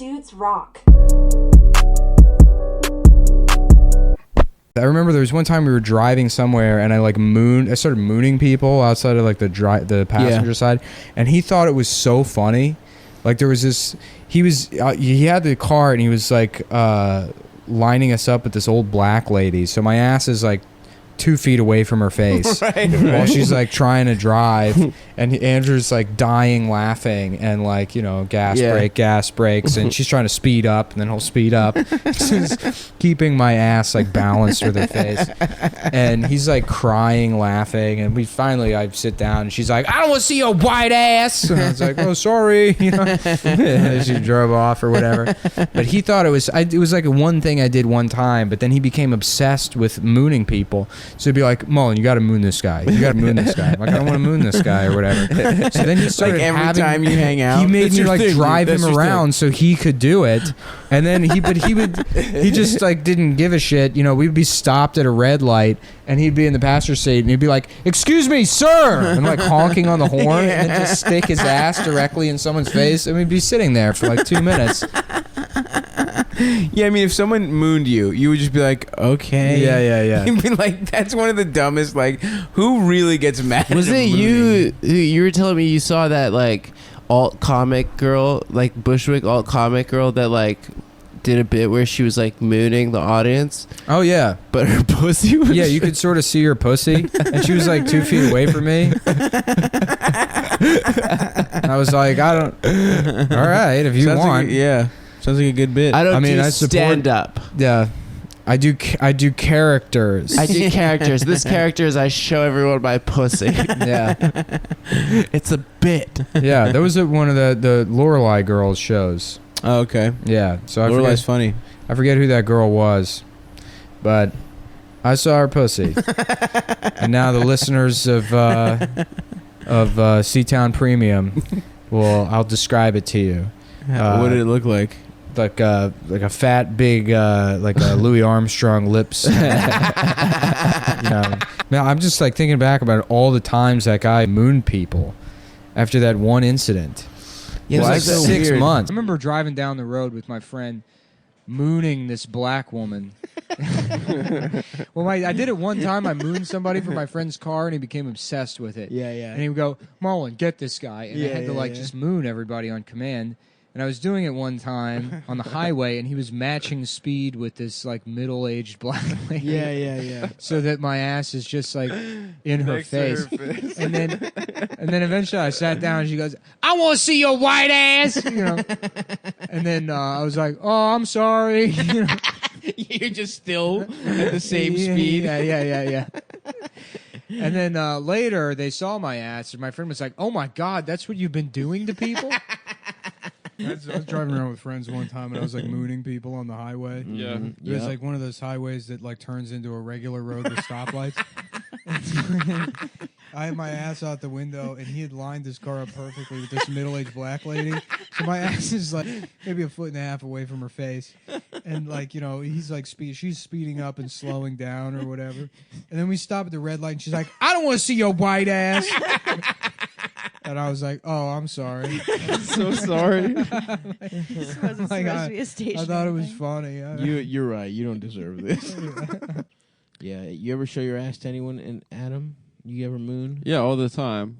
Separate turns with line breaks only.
dudes rock.
I remember there was one time we were driving somewhere and I started mooning people outside of like the passenger side, and he thought it was so funny. Like there was this, he had the car and he was like lining us up with this old black lady. So my ass is like 2 feet away from her face while she's like trying to drive, and Andrew's like dying laughing, and like, you know, gas brakes, and she's trying to speed up, and then he'll speed up, just keeping my ass like balanced with her face, and he's like crying laughing, and I sit down and she's like, I don't want to see your white ass, and I was like, oh sorry, you know. And she drove off or whatever, but he thought it was like a one thing I did one time, but then he became obsessed with mooning people. So he'd be like, Mullen, you got to moon this guy. You got to moon this guy. I'm like, I don't want to moon this guy or whatever. So then he started
like every time you hang out.
He made me like drive him around so he could do it. And then he just like didn't give a shit. You know, we'd be stopped at a red light and he'd be in the passenger seat and he'd be like, excuse me, sir. And like honking on the horn and then just stick his ass directly in someone's face. And we'd be sitting there for like 2 minutes.
Yeah, I mean, if someone mooned you, you would just be like, okay.
Yeah.
You'd be like, that's one of the dumbest, like, who really gets mad
Was
at
it
mooning?
you were telling me you saw that, like, alt comic girl, like, Bushwick alt comic girl that, like, did a bit where she was, like, mooning the audience?
Oh, yeah.
But her pussy was...
Yeah, you could sort of see her pussy, and she was like 2 feet away from me. I was like, all right, if you want.
Sounds like a good bit.
I
support
stand up.
Yeah. I do characters.
I do characters. This character is I show everyone my pussy.
Yeah.
It's a bit.
Yeah, that was at one of the Lorelai girls shows.
Oh, okay.
Yeah. So
Lorelai's funny.
I forget who that girl was, but I saw her pussy. And now the listeners of Seatown Premium I'll describe it to you.
What did it look like?
Like a fat, big, like a Louis Armstrong lips. You know. Now I'm just like thinking back about all the times that guy mooned people after that one incident.
Yeah,
it was like
so
6
weird.
months. I remember driving down the road with my friend, mooning this black woman. Well, I did it one time. I mooned somebody for my friend's car, and he became obsessed with it.
Yeah.
And he would go, Mullen, get this guy. And I had to just moon everybody on command. And I was doing it one time on the highway, and he was matching speed with this like middle-aged black lady.
Yeah.
So that my ass is just like in her face. And then eventually I sat down, and she goes, "I want to see your white ass," you know. And then I was like, "Oh, I'm sorry." You know?
You're just still at the same speed.
Yeah. And then later they saw my ass, and my friend was like, "Oh my God, that's what you've been doing to people." I was driving around with friends one time, and I was like mooning people on the highway.
Yeah.
It was like one of those highways that like turns into a regular road with stoplights. I had my ass out the window, and he had lined his car up perfectly with this middle-aged black lady. So my ass is like maybe 1.5 feet away from her face, and like, you know, he's like she's speeding up and slowing down or whatever. And then we stop at the red light, and she's like, "I don't want to see your white ass." And I was like, "Oh, I'm sorry."
I'm so sorry.
This wasn't
Like,
supposed to be a station.
I thought it was funny.
You're right. You don't deserve this. Yeah. You ever show your ass to anyone? And Adam, you ever moon?
Yeah, all the time.